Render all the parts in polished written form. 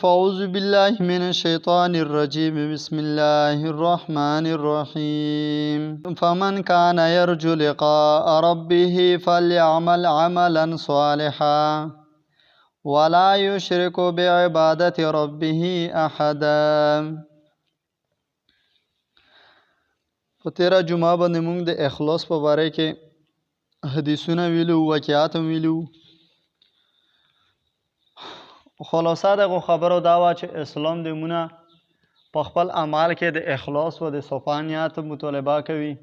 فأعوذ بالله من الشيطان الرجيم بسم الله الرحمن الرحيم فمن كان يرجو لقاء ربه فليعمل عملا صالحا ولا يشرك بعبادة ربه أحدا. په تیره جمعه باندې موږ د اخلاص په باره کې حدیثونه ویلو، واقعات ویلو. خلاصه دغه خبرو دا وه چې اسلام د مونږ په خپل اعمال کې د اخلاص و د صفا نیت مطالبه کوي.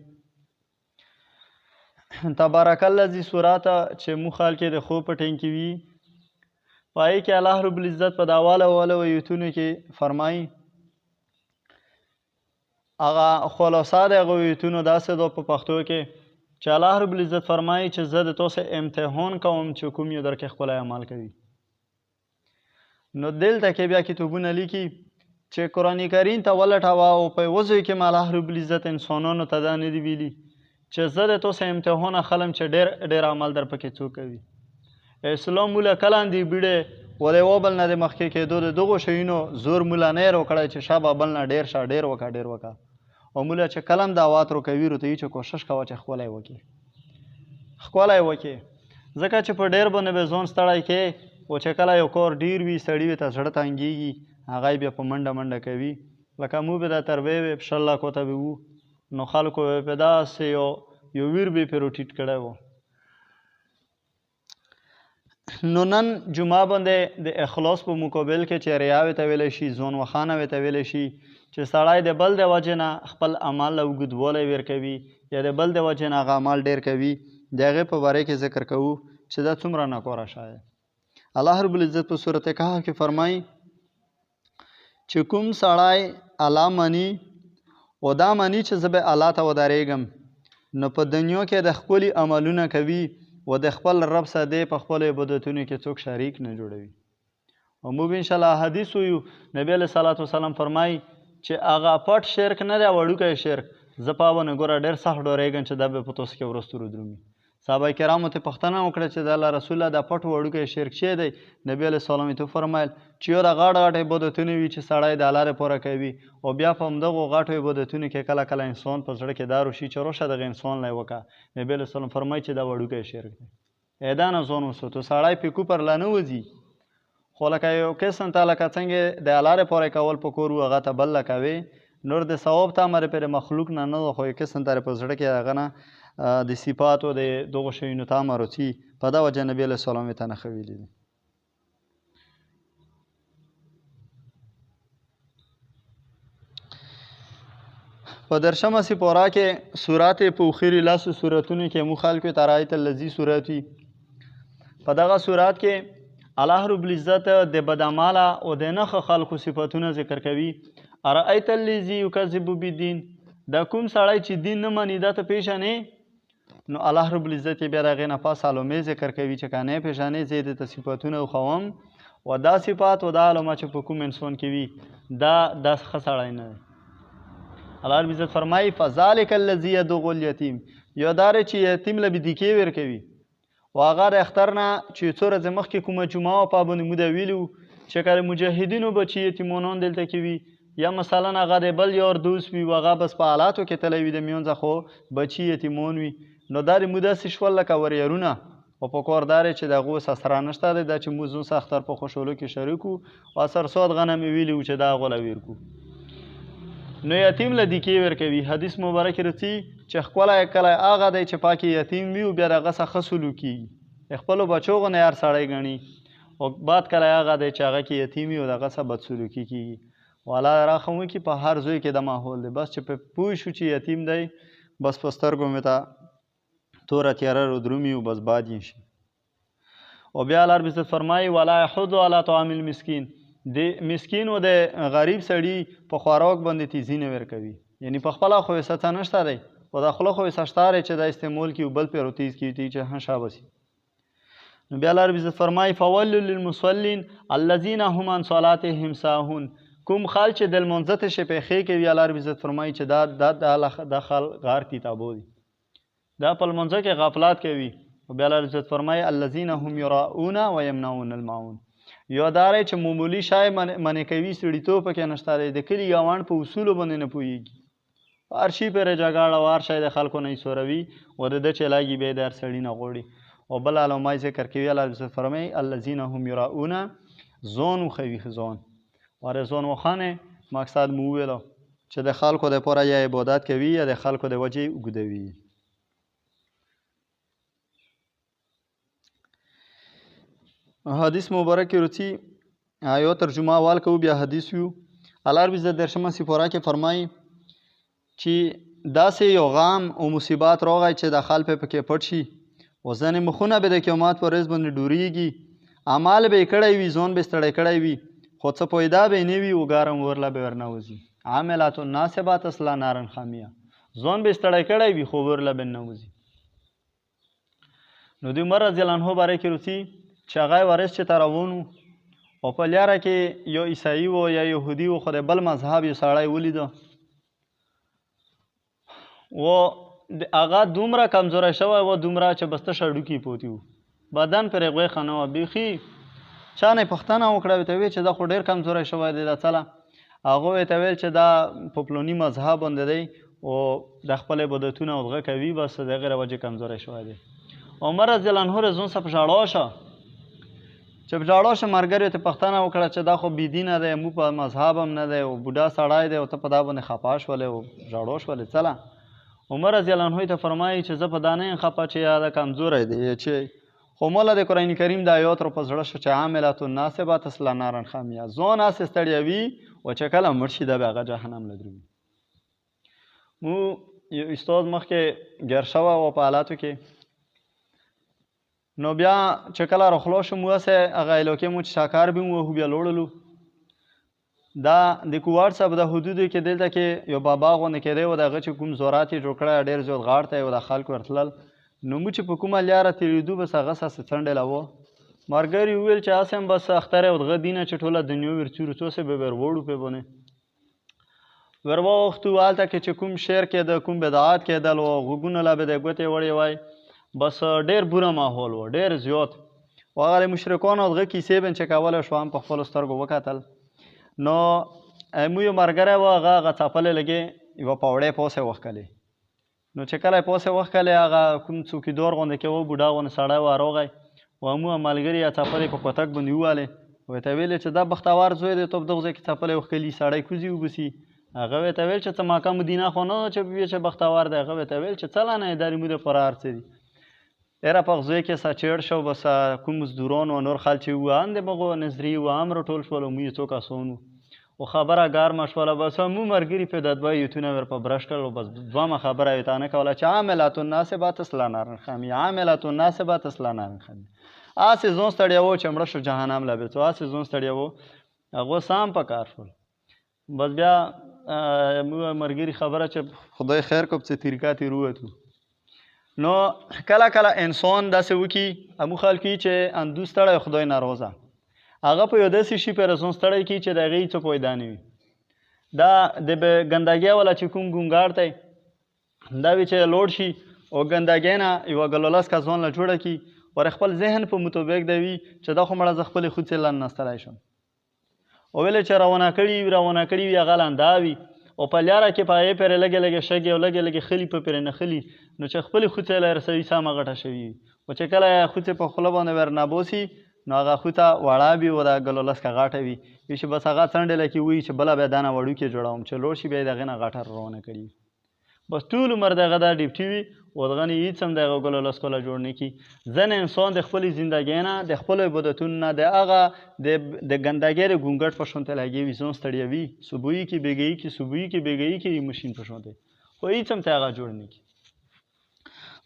تبارک الذی سورت چې مو خلک د خوب په ټینګ کې وي، په هغې کې الله رب العزت په دا واله ایتونو کې فرمایي. هغه خلاصه د هغو ایتونو داسې ده په پښتو کې چې الله رب العزت فرمایي چې زه د تاسو امتحان کوم چې کوم یو در کې خپل عمل کوي. نو دلته کې بیا کتابونه لیکي چې قرآن کریم ته ولټوه او په یوه ځای کې الله رب العزت انسانانو ته دا نه دي ویلي چې زه د تاسو امتحان اخلم چې ډېر عمل در پکې څوک کوي. اسلام مولا کله اندې بیړې و د یوه بل نه د مخکې کېدو د دغو شیونو زور مولا نه یې راکړی چې شابه بل نه ډېر شه، ډېر وکړه. او مولا چې کله هم دعوات راکوي ورته وي چې کوشش کوه چې ښکلی وکړي ځکه چې په ډېر باندې به ځان ستړی کې او چې کله یو کار ډیر وي سړي ته زړه تنګېږي، هغه بیا په منډه کوي. لکه مو به دا تربیه وې په 16 کوته به وو، نو خلکو به په داسې یو ویر به پرې راټیټ کړی و. نو نن جمعه باندې د اخلاص په مقابل کې چې ریا ورته ویلی شي، ځان وخانه ورته ویلی شي، چې سړی د بل د وجې نه خپل عمل له اوږدوالی ورکوي یا د بل د وجې نه هغه عمل ډېر کوي، د هغې په باره کې ذکر کوو چې دا څومره ناکاره شی. الله رب العزت په سورت کهف کې فرمایي چې کوم سړی الله مني او دا مني چې زه به الله ته ودرېږم، نو په دنیا کې د خپلې عملونه کوي او د خپل رب سره دی په خپلو عبادتونو کې څوک شریک نه جوړوي. او موږ انشاءالله حدیث ویو، نبی علیه صلات وسلام فرمایي چې هغه پټ شرک نه دی، وړوکی شرک، زه په هغه نه ګوره ډېر سخت ډارېږم چې دا به په تاسو کې وروستو ودرومي. صحابه کرامو ته پوښتنه وکړه چې د الله رسوله دا پټ وړوکی شرک چی دی؟ نبی علیه السلام یې فرمایل چې یو د غټ عبادتونه وي چې سړی د الله لپاره کوي، او بیا په همدغو غټو عبادتونو کې کله انسان په زړه کې دا روشي چې راشه دغه انسان لی وکړه. نبی علیه السلام فرمایي چې دا وړوکی شرک دی. دا نه ځان وساتو، سړی پې کوپر لا نه وځي، خو لکه یو قسم ته لکه څنګه د الله لپاره کول په کور و هغه ته بل له کوې، نور د ثواب ته امر پرې مخلوق نه ده، خو یو قسم ته په زړه کې هغه نه د صفاتو د دغو شیونو ته امر وځي. په دا وجه نبي علیه السلام یې ته نښه ویلي دي. په درشمه سپاره کې سورات په اخري لاسو سورتونو کې مو خلکو ته رایت الذي سورت وي. په دغه سورات کې الله رب العزت د بدعماله او د نښه خلکو صفاتونه ذکر کوي. ارایت الذي یکذب بالدین، دا کوم سړی چې دین نه مني دا ته پیژنې؟ نو الله رب العزت بیا د هغې نه پس علامې ذکر کوي چې که نه یې پیژنې زه یې درته صفاتونه وښوم، و دا صفات و دا علامه چې په کوم انسان کې وي دا ښه سړی نه دی. الله رب العزت فرمایي فذلک الذي یدعو الیتیم، یو دا دی چې یتیم له بدیکې ورکوي. و هغه د اختر نه چې څو ورځې مخکې کومه جمعه وه په باندې موږ دا ویلي وو چې که د مجاهدینو بچي یتیمانان دلته کې وي، یا مثلا هغه د بل یار دوست وي و هغه بس په حالاتو کې تللی وي د میونځه خو بچي یتیمان وي، نو دا د موږ داسې شول لکه وریارونه، او په کار دا دی چې د هغو سره نشته دی دا چې موږ زموږ اختر په خوشحالو کې شریک وو او سرسات غنم یې ویلي وو چې دا هغو له ویر کړو. نو یتیم له دیکې ورکوي. حدیث مبارک راځي چې ښکلی کلی هغه دی چې پاکې یتیم وي او بیا د هغه څخه ښه سلوک کېږي، خپلو بچو غوندې هر سړی ګڼي، او بد کلی هغه دی چې هغه کې یتیم وي او د هغه څخه بدسلوکي کېږي. والا رحم وکړي په هر ځای کې د ماحول دی، بس چې په پوه شو چې یتیم دی بس په سترګو مې ته توره تیاره رودرومي او بس باد یې شي. او بیا الله رب عزت فرمایي ولا یحض علی طعام المسکین، د مسکین او د غریب سړي په خوراک باندې تیزي نه ورکوي، یعنی په خپله خو یې څه نشته دی او د خوله خو یې څه شته دی چې دا استعمال کړي او بل پرې راتیز کړي چې ها شابه سي. نو بیا الله رب عزت فرمایي فویل للمصلین الذین هم عن صلاتهم ساهون، کوم خال چې د لمانځه ته شپېخې کوي، الله رب عزت فرمایي چې دا خال غار کتابو دي، دا په لمانځه کې غفلات کوي. او بیا الله رب عزت فرمایي الذین هم یراؤون و یمنعون الماعون، یو دا دی چې معمولي شی منې کوي سړیتوب پکې نشته دی د کلي ګاونډ په اصولو باندې نه پوهېږي هر شي پرې جګړه او هر شی د خلکو نه یې سوروي و د ده چې لګي بیا د هر سړي نه غواړي او بل علما ذکر کوي الله عز فرمایي الذین هم یراؤون ځان وښوي ځان وارې ځان وښانې مقصد مو وویلو چې د خلکو دپاره یا عبادت کوي یا د خلکو د وجې اوږدوي حدیث مبارک کې روڅي یو ترجمه اول کوو بیا حدیث ویو الله رب عزت درشمه سپاره کې فرمایي چې داسې یو غم او مصیبت راغی چې د خلک پکې پټ شي او ځینې مخونه به د قیامت په ورځ باندې ډورېږي اعمال به یې کړی وي ځان به یې ستړی کړی وي خو څه پیدا به یې نه وي او ګرم ورله به ورنوځي عاملات ناصبات تصلی نارا حامیه ځان به یې ستړی کړی وي خو ورله به نه وځي نو د عمر رضی الله عنه باره کې روڅي چې هغه وارث چې ته روان و او په لاره کې یو عیسایي و یا یهودي و خو د بل مذهب یو سړی ولیده و هغه دومره کمزوری شوی و دومره چې بس تشه هډوکي پوتي و بدن پرې غوښه نه وه بیخي چا نه یې پوښتنه وکړه ورته ویې چې دا خو ډېر کمزوری شوی دی دا څله هغه ورته ویل چې دا په پلوني مذهب باندې دی او د خپل عبادتونه او دغه کوي بس د هغې له وجې کمزوری شوی دی عمر رضی الله عنه ځان څه په ژړا شه چې په ژړا شه ملګري ته پوښتنه وکړه چې دا خو بېدینه دی موږ په مذهب هم نه دی او بوډا سړی دی او ته په دا باندې خفه شولې او ژړا شولې څله عمر رضی الله عنه ته فرمایي چې زه په دا نه یم خفه چې یا دا کمزوری دی چې خو مولا د قرآن کریم د آیات رو په زړه شو چې عاملات ناصبه تصلی نارا حامیه ځان هسې ستړیوي او چې کله مړ شي دا به هغه جهنم له درومي مو یو استاد مخکې ګیر شوی و په حالاتو کې نو بیا چې کله راخلا شو مو هسې هغه علاقې مو چې شاکار به مو وهو بیا لوړلو دا د کوواټ صاحب د حدودو کې دلته کې یو بابا غوندې کېدی و د هغه چې کوم زورات یې جوړ کړی ډېر زیات غاړ ته یې و د خلکو ورتلل نو موږ چې په کومه لاره تېرېدو بس هغه ساسې څنډېله و ملګري وویل چې هسې هم بس اختر او دغه دینه چې ټوله دنیا ورڅورو څو سې به وروړو پې باندې ور واوښتو هلته کې چې کوم شعر کېده کوم بدعات کېدل و غوږونه لا به د ګوتې وړې وای بس ډېر بوره ماحول و ډېر زیات و هغه د مشرکانو او دغه کیسې به چې کولی شو هم په خپلو سترګو وکتل نو مو یو ملګری و هغه څپلې لګې یوه پوړۍ پاسې وښکلې نو چې کله یې پاسې وښکلې هغه کوم څوکیدار غوندې کې و بوډا غوندې سړی و راغی و مو ملګري یې څپلې په کوتک باندې ووهلې ورته ویلې چې دا بختور زوی دی ته په دغه ځای کې څپلې وښکلي سړی کوزي وبسي هغه ورته ویل چې څه مکه مدینه خو نه چې ویې چې بختور دی هغه ورته ویل چې څه لا نه یې دا زموږ دپاره هر څه دي ډېره په هغه ځای کې سچېړ شو بس کوم مزدوران و نور خلک چې وو هم د هغو نظري و هم راټول شول او موږ یې څو کسان وو و خبره ګرمه شوله بس مو ملګري پرې د دوه ایتونه ور په برش کړل بس دومه خبره یې تا نه کوله چې عاملات الناصبه تصلی نارا حامیه عاملات الناصبه تصلی نارا حامیه هسې ځان ستړی و چې مړه شو جهنم له بېڅو هسې ځان ستړی و هغو سم په کار شول بس بیا مو ملګري خبره چې خدای خیر کو څه طریقه تېر ووتو نو کله کله انسان داسې وکړي همو خلک وي چې اندو ستړی خدای ناروغه هغه په یو داسې شي پرې ځان ستړی کړي چې د هغې څه پیدا نه وي دا د ګندګۍ والا چې کوم ګونګاړ دی دا وي چې لوړ شي او ګندګۍ نه یوه ګلولسکه ځان له جوړه کړي ور خپل ذهن په مطابق دی وي چې دا خو مړه زه خپلې ښځې لاندې نستلی شم او ویلې چې روانه کړي وي هغه لنده وي او په لاره کې په هغې پرې لږې لږې شګې او لږې لږې خلي په پرې نښلي نو چې خپلې ښځې له رسوي سمه غټه شوي وي او چې کله یې ښځې په خوله باندې ورنباسي نو هغه ښځه وړه وي او د ګلولسکه غاټه وي وي چې بس هغه څنډېله کې وایي چې بله بیا دا نه وړوکې جوړوم چې لوړ شي بیا یې د هغې نه غاټه روانه کړي بس ټول عمر د هغه دا ډیوټي وي او دغه نه هېڅ هم د هغه ګلولسکو له جوړ نه کړي ځینې انسان د خپلې زندګۍ نه د خپلو عبادتونو نه د هغه د ګندګۍ د ګونګټ په شونته لګې وي ځان ستړیوي صبحوي کې بېګوي کې مشین په شونته خو هېڅ هم ته هغه جوړ نه کړي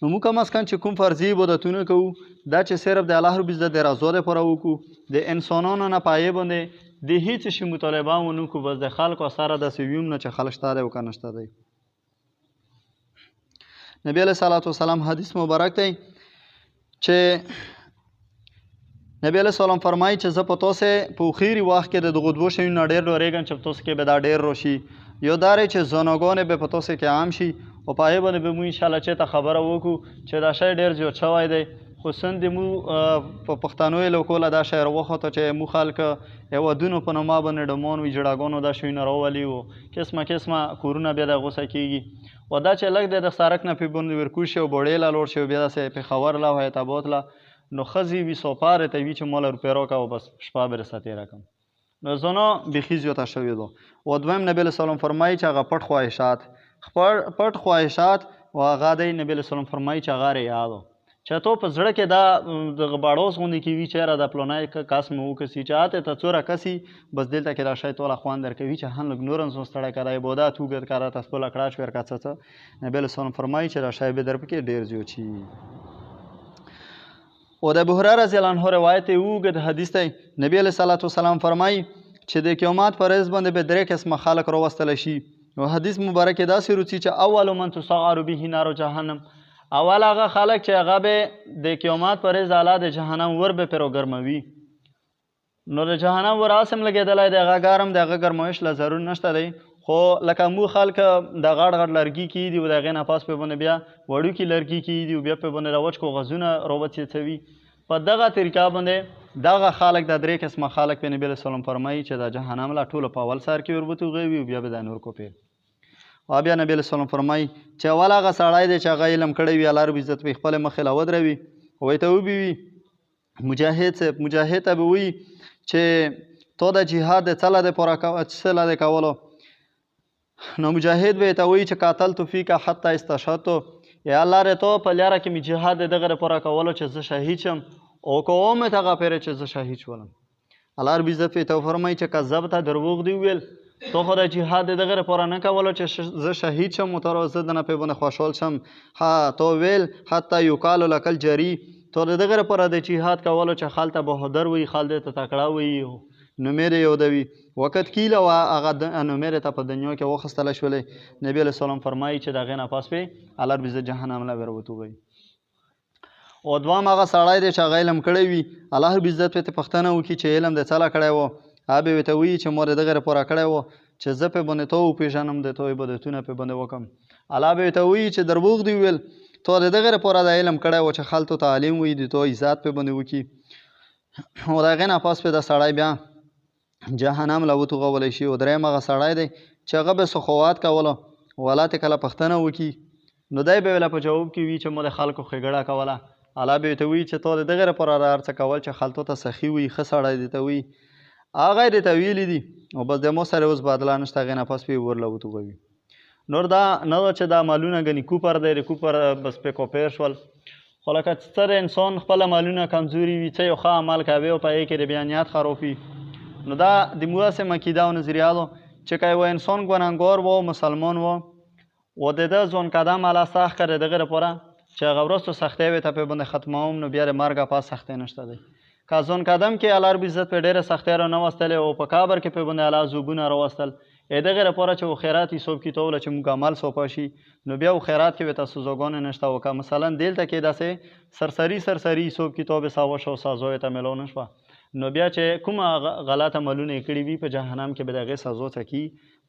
نو موږ کم از کم چې کوم فرضي عبادتونه کوو دا چې صرف د الله رب عزت د رضا دپاره وکړو د انسانانو نه په هغې باندې د هېڅ شي مطالبه هم ونه کړو بس د خلکو سره داسې وي هم نه چې خلک شته دی او که نه شته دی نبی علیه صلات وسلام حدیث مبارک دی چې نبی علیه السلام فرمایي چې زه په تاسې په اخري وخت کې د دغو دوو شیونو نه ډېر ډارېږم چې په تاسو کې به دا ډېر راشي یو دا دی چې زناګانې به په تاسو کې عام شي او په هغې باندې به مو انشاءالله چېرته خبره وکړو چې دا شی ډېر زیات شوی دی خو سند مو په پښتانو یې لوکوله دا شعر وخوته چې مو خلک هېوادونو په نوما باندې ډمون وي جړاګانو دا شیونه راولي و قسمه کورونه بیا د غوسه کېږي و دا چې لږ دی د سړک نه پې باندې ورکوز شي او بوړې لا لوړ شي او بیا داسې پېښور لا و حیدرآباد لا نو ښځې وي سوپارې ته وي چې ما له روپۍ راکړه او بس شپه به رسه تېره کړم نو زنو بیخي زیاته شوې ده و دویم نبي علیه سلام فرمایي چې هغه پټ خواهشات و هغه دی نبي علیه سلام فرمایي چې هغه ریا ده چې تو په زړه کې دا د باړوس غوندې کې وي چېرې د پلونی کس مې وکسي چې هاتې ته څوره کسي بس دلته کې دا شی ټوله خوند درکوي چې هم لږ نور هم زما ستړی که دا عبادت وګد که راته خپله کړه شوې که څه نبي علیه سلام فرمایي چې دا شی به در پکې ډېر زیات شي و د ابو هریره رضی الله عنه روایت یې اوږد حدیث دی نبي علیه صلات وسلام فرمایي چې د قیامت په ورځ باندې به درې قسمه خلک راوستلی شي نو حدیث مبارک یې داسې روڅي چې اول من تصغر به نار جهنم اول هغه خلک چې هغه به د قیامت په ورځ اعلی د جهنم ور به پرې راګرموي نو د جهنم ور هسې هم لګېدلی دی هغه ګرم دی هغه ګرمایش له ضرور نشته دی خو لکه موږ خلک د غټ غټ لرګي کېږدي و د هغې نه پاس پې باندې بیا وړوکي لرګي کېږدي و بیا پې باندې راوچ کاغذونه راوڅېڅوي په دغه طریقه باندې دغه خلک د درې قسمه خلک په نبي علیه سلام فرمایي چې د جهنم لا ټولو په اول سر کې ور وتوغوي او بیا به دا نور کوپې او بیا نبي علیه سلام فرمایي چې اول هغه سړی دی چې هغه علم کړی وي الله رب عزت به خپل مخې له ودروي وایي ته وبوي مجاهد صاحب مجاهد ته به وایي چې تو د جهاد د څه له د کولو نو مجاهد به یې ته وایي چې قاتلتو فیک حتی استشهدتو یا الله ری تو په لاره کې مې جهاد د دغه لپاره کولو چې زه شهید شم او که ومې ته هغه پیرې چې زه شهید شولم الله رب عزت به ته وفرمایي چې کذبته دروغ دی وویل تو خو د جهاد د دغه لپاره نه کولو چې زه شهید شم او تر زه دنه پې باندې خوشحال شم ها تو ویل حتی یقال لک الجری تو د دغه لپاره د جهاد کولو چې خال ته بهادر وي خال دې ته تکړه وي نومېرې یادوي وقت کیله و هغه نومېرې ته په دنیا کې واخیستلی شولې نبي علیه سلام فرمایي چې د هغې نه پاس پې الله رب عزت جهنم له ورهوتوغوي او دوام هغه سړی دی چې هغه علم کړی وي الله رب عزت پې ته پوښتنه وکړي چې علم دې څه له کړی و هغه به ورته وایي چې ما د دغه لپاره کړی و چې زه پې باندې تو وپېژنم د تو عبادتونه پې باندې وکړم الله به ورته وایي چې دروغ دې وویل تو د دغه لپاره دا علم کړی و چې خلکو ته تعلیم وي د تو عزت پې باندې وکړي او د هغې نه پاس پې دا سړی بیا جهنم له وتوغولی شي او دریم هغه سړی دی چې هغه به سخاوت کوله والله ته کله پوښتنه وکړي نو دی به یې په جواب کې وي چې ما د خلکو ښېګړه کوله الله به ورته وایي چې تو د دغه لپاره هر څه کول چې خلکو ته سخي وي ښه سړی دې ته وایي هغه یې درته ویلي دي او بس د مو سره اوس بدله نشته هغې نه پس پې ورله وتوغوي نور دا نه ده چې دا مالونه ګنې کوپر دی د کوپر بس پې کوپیر شول خو لکه څه د انسان خپله مالونه کمزوري وي څه یو ښه عمل کوي او په هغې کې د بیا نیت خراب وي نو دا د مواسم عقیده او نظریه ده چې که یو انسان ګناهګار و مسلمان و و د ده ځان قدم الله سخت کړی دغه لپاره چې هغه وروستو سختۍ به ته پې باندې ختموم نو بیا د مرګه پاس سختۍ نشته دی که ځان قدم کې الله رب عزت پې ډېره سختۍ را نه وستلې او په قبر کې پې باندې الله ذوبونه راوستل دغه لپاره چې و خیرات حساب کتاب له چې موږ عمل سوپه شي نو بیا و خیرات کې به ته سزاګانې نشته و که مثلا دلته کې داسې سرسري حساب کتاب ساوه شو سزا یې ته میلاو نه شوه نو بیا چې کومه غلط عملونه یې کړي وي په جهنم کې به د هغې سزا څکي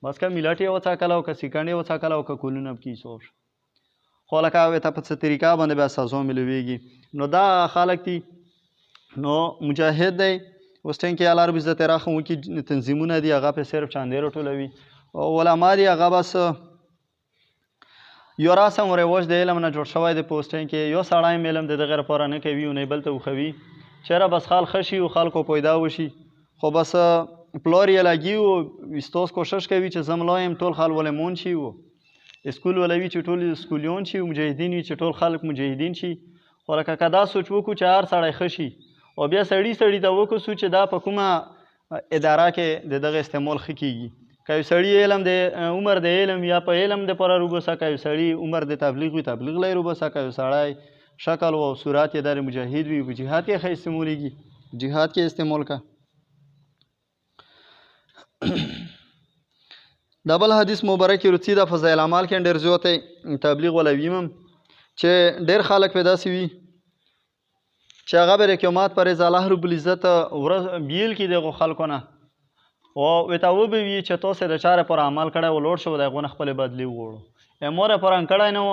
بس که میلټ یې وڅکله او که سیکنډ یې وڅکله او که کلونه پکې حساب شو خو لکه هغې ته په څه طریقه باندې بیا سزا میلویږي نو دا خلک دي نو مجاهد دی اوس ټایم کې الله رب عزت راخم وکړي تنظیمونه دي هغه پې صرف چاندې راټولوي او علما دي هغه بس یو رسم و رواج د علم نه جوړ شوی دی په اوس ټایم کې یو سړی هم علم د دغه لپاره نه کوي او نه یې بل ته وښوي چېرې بس خال ښه شي او خلکو پیدا وشي خو بس پلار یې لګي او استاد کوشش کوي چې زه ملا یم ټول خال ولمون شي او اسکول ولوي چې ټول اسکولیون شي او مجاهدین وي چې ټول خلک مجاهدین شي خو لکه که دا سوچ وکړو چې هر سړی ښه شي او بیا سړي ته وکړو چې دا په کومه اداره کې د دغه استعمال ښه کېږي که یو سړي علم د عمر د علم یا په علم دپاره روباسه که یو سړي عمر د تبلیغ وي تبلیغ لی روباسه که یو سړی شکل و صورت یې در مجاهد وي په جهاد کې ښه استعمالیږي جهاد کې استعمال که دا بل حدیث مبارک رڅي د فضایل اعمال کې ډېر زیات دی تبلیغ ولا ویمم چې ډېر خلک پیدا سوي چې هغه به د قیامت پر ورځ الله رب العزت بیل کړي دغو خلکو نه او ورته وبه وي چې تاسو د چا لپاره عمل کړی و لوړ شو د هغو نه خپلې بدلې وغواړو یا ما لپاره هم کړی نه و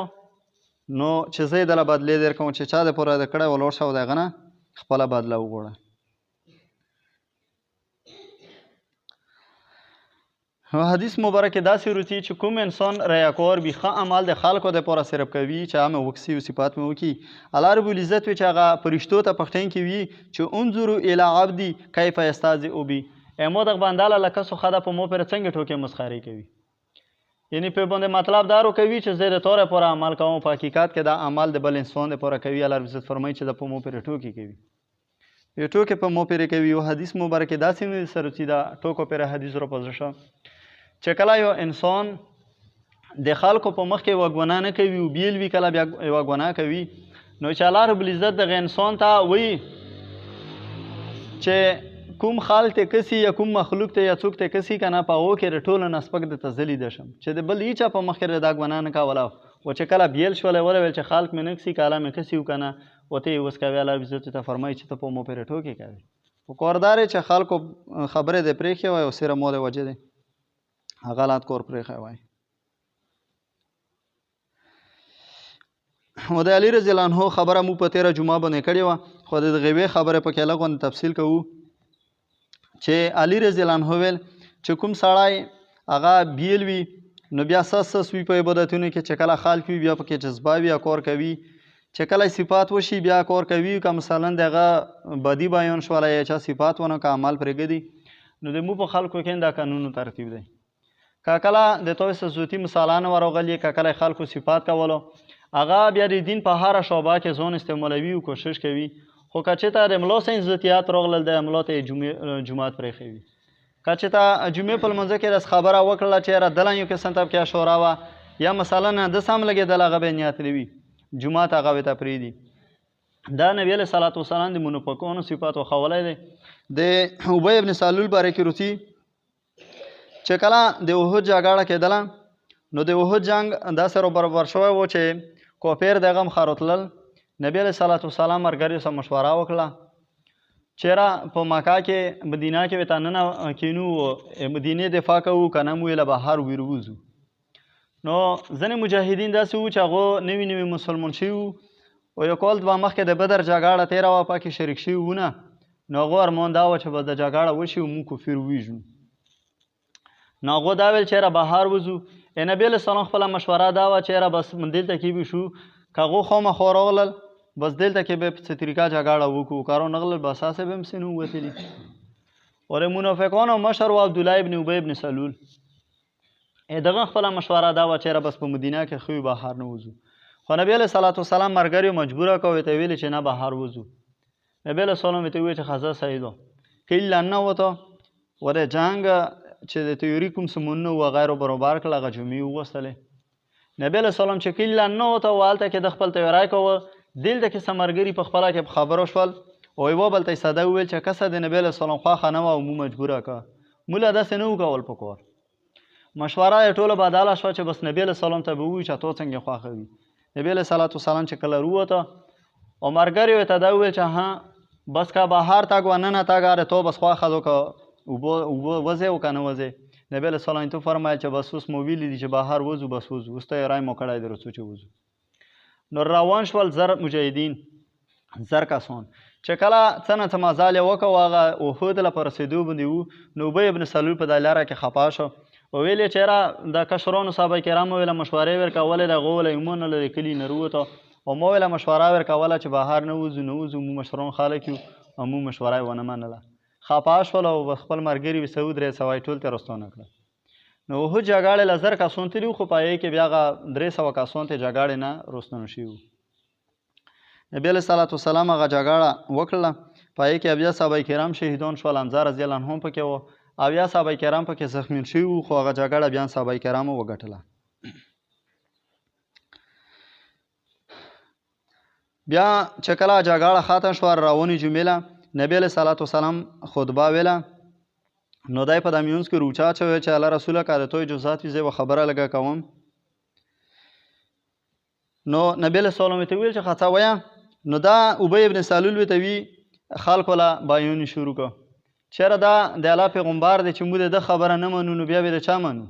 نو چې زه یې دله بدلې درکوم چې چا د پوره د کړی ولوړ شه او د هغه نه خپله بدله وغواړه. حدیث مبارک داسې روتی چې کوم انسان ریاکار وي ښه عمل د خلکو دپاره صرف کوي چې هغه مې وکسي او صفات مې وکړي. الله رب العزت وي چې هغه فرشتو ته پښتونکي وي چې انظروا الی عبدي کیف یستهزئ بی. مو دغه بنده له کسو ښه ده په مو پرې څنګه ټوکې مسخرې کوي. یعنی په باندې مطلب دارو کوي چې زه د طور پورې عمل کوم په حقیقت کې دا عمل د بل انسان دپاره کوي. الله رب العزت فرمایي چې د په مو پرې ټوکې کوي. یو ټوکې په مو پرې کوي. او حدیث مبارک داسې مې سره چې دا ټوکو پرې حدیث راپوزه شه چې کله یو انسان د خلکو په مخ کې یوه ګناه نه کوي او بیل وي کله بیا یوه ګناه کوي نو چې الله رب العزت دغه انسان ته وایي چې کوم خال ته کسي یا کوم مخلوق ته یا څوک ته کسي که نه په هغو کې د ټولو نه سپک درته زه لیده شم چې د بل هېچا په مخ کې دا ګناه نه کوله و چې کله بیل شولی وویل چې خلق مې نه کسي که الله مې کسي و که نه و ته یې اوس کوې الله رب العزت ته فرمایي چې ته په مو پرې ټوکې کوې. خو کاردار یې چې خلکو خبرې دې پرېښې وای او صرف مو د وجې دی هغه لات کور پرېښی وای. و د علي رضی الله عنه خبره مو په تېره جمعه باندې کړې وه خو د دغې یوې خبرې پکې لږ غوندې تفصیل کوو چې علي رضی الله عنه ویل چې کوم سړی هغه بیل وي نو بیا سس وي په عبادتونو کې چې کله خلق وي بیا پکې جذبه وي یا کار کوي چې کله صفات وشي بیا کار کوي که مثلا د هغه بدي بیان شولی یا چا صفات ونه که عمل پرېږدي نو د مو په خلکو کې دا قانونو ترتیب دی. که کله د توی صوتي مثالانه ورغلي که کله خلکو صفات کولو هغه بیا د دین په هره شعبه کې ځان استعمالوي او کوشش کوي. خو که چېرته د ملا ساینس ذاتیات راغلل د ملا ته جومات پرېښوي. که چېرته جمعې په لمانځه کې داسې خبره وکړله چې یاره دله یو قسم ته پکې اشاره وه یا مثلا ده سم لګېدل هغه به یې نیت لوي جومات هغه به ته پرېږدي. دا نبي علیه صلات وسلام د منافقانو صفات وښولی دی. د ابی ابن سلول باره کې روتي چې کله د احد جګړه کېدله نو د احد جنګ داسې را برابر شوی و چې کوپیر د هغه مخه راتلل. نبي علیه صلات وسلام ملګریو سره مشوره وکړه چېرې په مکه کې مدینه کې ورته ننه کینو مدینې دفاع کوو که نه مو یې له بهر ویروځو. نو ځینې مجاهدین داسې وو چې هغو نوي نوي مسلمان شوي وو او یو کال دوه مخکې د بدر جګړه تېره وه پکې شریک شوي وو نه نو هغو ارمان دا وه چې به د جګړه وشي او مونږ کفر وویژنو. نو هغو دا ویل چې یاره بهر وځو. نبي علیه السلام خپله مشوره دا وه چې یاره بس دلته کې به شو که هغو خامخوا راغلل بس دلته کې به په څه طریقه جګړه وکړو که رانغلل بس هسې به همسې نه ووتلي. اور منافقانو مشر و عبدالله ابن ابی ابن سلول دغه خپله مشوره دا وه چې یاره بس په مدینه کې ښه وي بهر نه وځو. خو نبي علیه صلات وسلام ملګریو مجبوره کړه ورته یې ویلې چې نه بهر وځو. نبي علیه السلام ورته وویل چې ښه زه صحیح ده که الا ننوته و د جنګ چې د تیوري کوم سمونونه و غیر برابر کړل هغه جمعې وغوښتلې. نبي علیه السلام چې کله ننوته و هلته کې د خپل تیاری کوه دلته کې څه ملګري په خپله کې خبرو شول او یوه بل ته یې ساده وویل چې کسه د نبي علیه السلام خوښه نه وه او مو مجبوره کړه مو له داسې نه وکول پکار. مشوره یې ټوله بدله شوه چې بس نبي علیه السلام ته به ووایي چې تا څنګه خوښه وي. نبي علیه صلات وسلام چې کله ووته او ملګریو یې ته دا وویل چې ها بس که بهر تګ و ننه تګ اره تو بس خوښه ده که اوبه وځې او که نه وځې. نبي علیه السلام ته فرمایل چې بس اوس مو ویلي دي چې بهر وځو بس وځو اوس ته یې رای مو کړی دی رسو چې وځو. نو روان شول زر مجاهدین زر کسان چې کله څه نه څه مزال یې وکړ هغه احد له په رسېدو باندې وو نو ابی ابن سلول په دا لاره کې خفا شو او ویل یې چې یاره د کشرانو صحابه کرامو ویله مشورې ورکولې د هغو ویله ایمان نه لرې کلي نه رووته او ما ویله مشوره ورکوله چې بهر نه وځو نه وځو مو مشران خلک یو او مو مشوره یې ونه منله. خفا شول او خپل ملګري وي سعود درې سوه ټول ته راستانه کړه. نو احد جګړې له زر کسان تلي وو خو په هغې کې بیا هغه 300 کسان ته جګړې نه راستانه شوي وو. نبي علیه صلات وسلام هغه جګړه وکړله په هغې کې اویا صحابه کرام شهیدان شول. حمزه رضی الله عنه پکې وو اویا صحابه کرام پکې زخمیان شوي وو خو هغه جګړه بیا صحابه کرامو وګټله. بیا چې کله جګړه ختم شوه روانې جمعې له نبي علیه صلات وسلام خطبه ویله نو دای په دا میونځ کې روچا اچوی چې الله رسوله که د تو اجازات وي زه یوه خبره لږه کوم. نو نبي علیه السلام ورته وویل چې ښه څه وایه. نو دا ابی ابن سلول ورته وي خلکو له بیانې شروع کړه چې یاره دا د الله پیغمبر دی چې موږ د ده خبره نه منو نو بیا به د چا منو.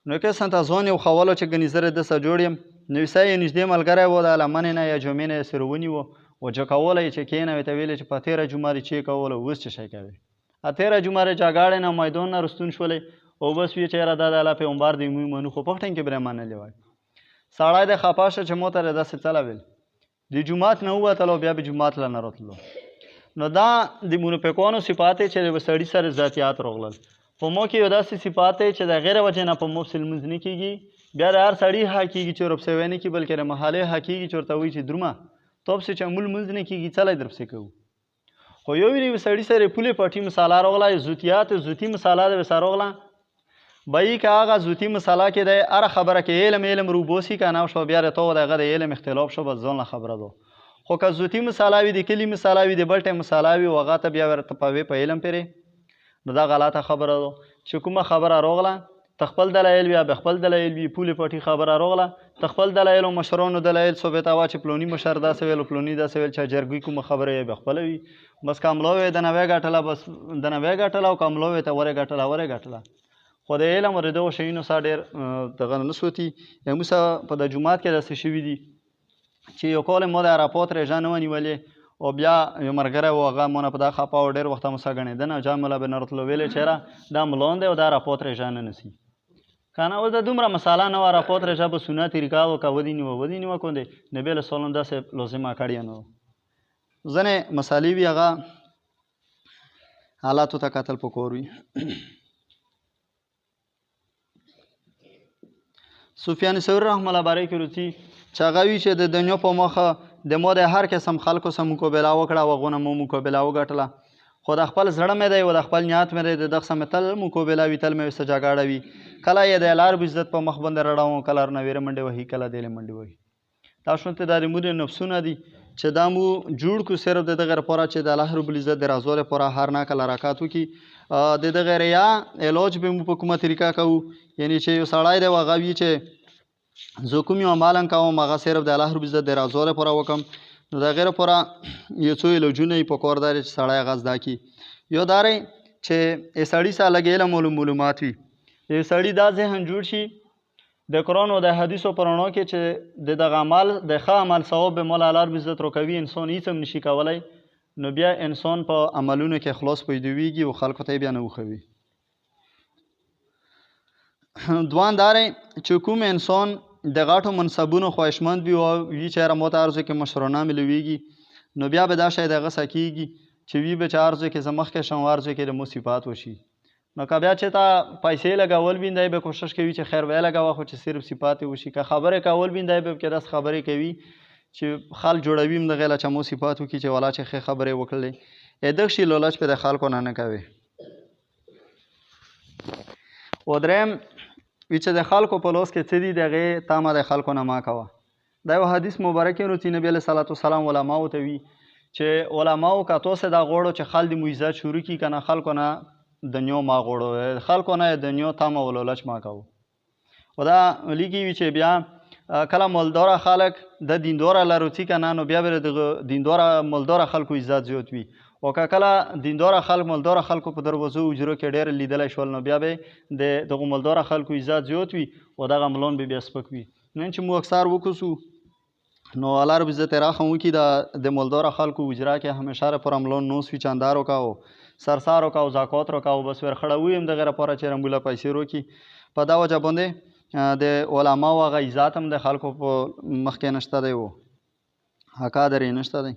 نو قسم ته ځان یې وښولو چې ګنې زه د ده سره جوړ یم نو عیسی یې نږدې ملګری و د لمنې نه یا جمعې نه یې سره ونیوه وجه کولی چې کېنوې ته ویلې چې په تېره جمعه دې چې کوله اوس څه شی کوې تېره جمعه د جاګاړې نه میدان نه رستون شولې او بس ویې چې یاره دا د الله پیغمبر دی موږ منو خو پښتون کې به یې منلی وای سړی دی خفه شه چې مو ته داسې څه ویل د جومات نه ووتلو بیا به جومات له نه راتلو نو دا د منافقانو صفات چې د سړي سره ذاتیات راغلل په مو کې یو داسې صفات دی چې د غیر وجې نه په مفصل لمونځ نه کېږي بیا د هر سړي حق کېږي چې ورپسې نه کېږي بلکې د محلې حق کېږي چې ورته وایي چې درومه ته پسې چې مول لمونځ نه کېږي څه لی درپسې کوو خو یو ویلې سړي سره پولې پټي مساله راغله زوتیات زوتي مساله د ورسره راغله بایی که هغه زوتی مساله کې دی هره خبره کې علم روبوسي که نه شو بیا د تو دغه د علم اختلاف شو بس ځان له خبره ده خو که زوتی مساله وي د کلي مساله وي د بل ټیم مساله وي و هغه ته بیا ورته په علم پرې نو دا غلطه خبره ده چې کومه خبره راغله ته خپل دلایل بیا به خپل دلایل وي پولې پټي خبره راغله ته خپل دلایل او مشرانو دلایل ثابته وه چې پلوني مشر داسې ویل او پلوني داسې ویل چې جرګوي کومه خبره یې به خپله وي بس که املا وی د نوی ګټله بس د نوی ګټله او که املا وی ته ورې ګټله ورې ګټله خو د علم او د دغو شیانو سره ډېر دغه نه سوتي موږ په د جومات کې داسې شوي دي چې یو کال ما د اراپات رژه نه ونیولې او بیا یو ملګری و هغه مونه په دا خفه و ډېر وخته موسه ګڼېده نه جا ملا به نه راتلو ویلې چې یاره دا ملان دی او دا اراپات رژه نه نیسي که نه اوس د دومره مساله نه وه اراپات رژه په سنت طریقه و که ودې نیوه کندې نبي علیه السلام داسې لازمه کړې نه ځینې مسالې وي هغه حالاتو ته کتل پکار وي سفیان ثوری رحمه الله باره کې روځي چې هغه وي چې د دنیا په مخه د ما د هر قسم خلکو سره مقابله وکړه او هغو نه مو مقابله وګټله خو د خپل زړه مې دی او د خپل نیت مې دی د دغه سره مې تل مقابله وي تل مې ورسره جګړه وي کله یې د الله رب عزت په مخ باندې رړوم کله ورنه ویره منډې وهي کله دې منډې وهي دا شونته دا زموږ نفسونه دي چې دا مو جوړ کړو صرف د دغه لپاره چې د الله رب العزت د رضا لپاره هر نه کله رکعت وکړي د دغه ریا علاج به مو په کومه طریقه کوو یعنی چې یو سړی دی هغه وي چې زه کوم یو عمل کوم هغه صرف د الله رب العزت د رضا لپاره وکړم نو د هغې لپاره یو څو علاجونه یې پکار دی چې سړی هغه زده کړي یو دا دی چې سړي سره لږ علم او معلومات وي یو سړي دا ذهن جوړ شي د قرآن او د حدیثو په رڼا کې چې د دغه عمل د ښه عمل ثواب به مولا الله رب عزت راکوي انسان هېڅ هم نشي کولی نو بیا انسان په عملونو کې اخلاص پیدویږي او خلکو ته یې بیا نه وښوي دوان دا دی چې کوم انسان د غټو منصبونو خواهشمند وي او وي چې هره ماته هر ځای کې مشرانه ملویږي نو بیا به دا شی د هغه څه کېږي چې وي به چې هر ځای کې زه مخکې شم هر ځای کې د مو صفات وشي نو که بیا چې تا پیسې لګول وي دی به کوشش کوي چې خیر ویې لګوه خو چې صرف صفات یې وشي که خبرې کول وي دی به کې داسې خبرې کوي چې خلک جوړوي هم دغې له چې مو صفات وکړي چې والا چې ښې خبرې وکړلې دغه شي لالچ به د خلکو نه کوي او درېیم وي چې د خلکو په لاس کې څه دي د هغې تامه د خلکو نه مه کوه دا یو حدیث مبارک یې نو نبي علیه صلات وسلام علماو ته وي چې علماو که تاسې دا غواړو چې خلک د مو عزت شروع کړي که نه خلکو نه دنیا ما غواړو خلکو نه دنیا تامه و لالچ ما کوو و دا لیکي وي چې بیا کله مالداره خلک د دینداره لروڅي که نه نو بیا به د دینداره مالداره خلکو عزت زیات وي او که کله دینداره خلک مالداره خلکو په دروازو حجرو کې ډېر لیدلی شول نو بیا به د دغو مالداره خلکو عزت زیات وي او دغه ملان به بیا سپک وي نن چې موږ اکثر وکړو نو الله رب عزت رحم وکړي د مالداره خلکو حجره کې همیشه لپاره ملان نوس وي چاندار وکړو سرسار وکړو زکات وکړو بس ورخړه وي هم دغې لپاره چې رمبوله پیسې وکړي په دا وجه باندې د علماو هغه عزت هم د خلکو په مخ کې نشته دی و حقا درې نشته دی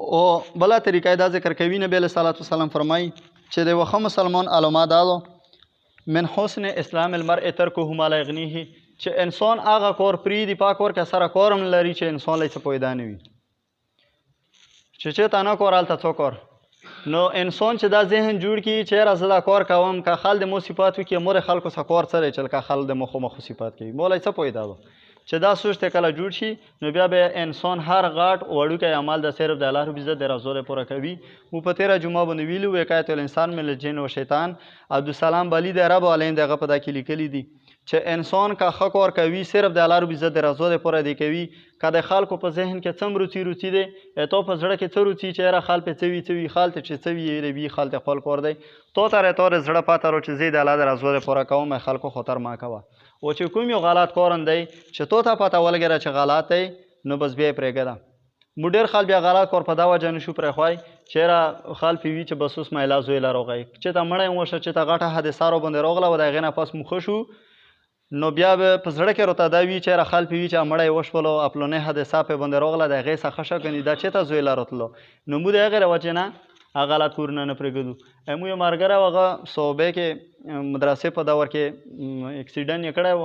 او بله طریقه دا ذکر کوي نبی علیه صلات وسلام فرمایي چې د یوه ښه مسلمان علامه دا ده من حسن اسلام المرء ترکه ما لا یغنیه چې انسان هغه کار پرېږدي په کار کې سره کار هم لري چې انسان له څه پیدا نه وي چې چېرته نه کار هلته څه کار نو انسان چې دا ذهن جوړ کړي چې یاره زه دا کار کوم که خل د مو صفات وکړي مور خلکو څه کار څه دی چې لکه خل د مخو مخو صفات کوي مولا څه پیدا ده چې دا سوچ ته کله جوړ شي نو بیا به انسان هر غټ وړوکی عمل د صرف د الله رب عزت د رضا لپاره کوي مو په تېره جمعه باندې ویلي وقایة الانسان من الجن و شیطان عبدالسلام بلی د رب عالم د هغه په دا کې لیکلي دي چې انسان که ښه کار کوي صرف د الله رب عزت د رضا دپاره دی کوي که د خلکو په ذهن کې څه روڅي دی تو په زړه کې څه روڅي چې یاره خال پې څه وي خال ته چې څه وي یې وي خال ته خپل کار دی تو ته تور زړه پاته رو چې زه د الله د رضا دپاره کوم خلکو خطر ما کوه او چې کوم یو غلط کارن دی چې تو ته پته ولګېده چې غلط دی نو بس بیا یې پرېږده مو ډېر خال بیا غلط کار په دا وجه نشو پرېښوی چې یاره خال پې وي چې بس اوس ما علاج ویله راغی چې ته مړی وشه چې ته غټه حادثه را باندې راغله و د هغې نه پس مو ښه شو نو بیا به په زړه کې راته دا وي چې یاره خال پې وي چې مړی وشولو پلونۍ حادثه پې باندې راغله د هغې څخه ښه کني دا چېرته زویله راتلو نو موږ د هغې د وجې نه هغه غلط کورونه نه پرېږدو موږ یو ملګری و هغه صوبې کې مدرسې په دور کې اکسیډنټ یې کړی و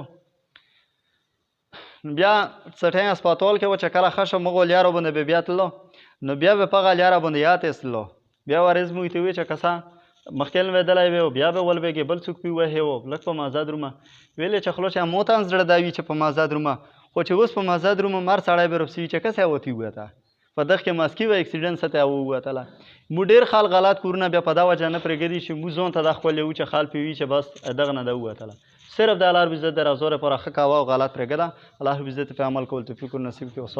بیا څټی هسپتال کې و چې کله ښه شو موږ لیاره باندې بیا تللو نو بیا به په هغه لیاره باندې یاد ایستلو بیا وارز موږ ته وویل چې که څه مخکې لوېدلی وی بیا به ولوېږې بل څوک پې وهې و لږ په مازه درومه ویلې چې خلو چې مو ته هم زړه دا وي چې په مازه درومه خو چې اوس په مازه درومه مر سړی به رپسي چې کسې وتي ووته په دغه کې ماسکي و اکسیډنټ څه ته ووتله مو ډېر خال غلط کورونه بیا په دا وجه نه پرېږدي چې موږ ځان ته دا خپل یو چې خال پې وي چې بس دغه نه ده ووتله صرف د الله رب عزت د رضا لپاره ښه کوه او غلط پرېږده الله رب عزت په عمل کول توفیق ورنصیب کړي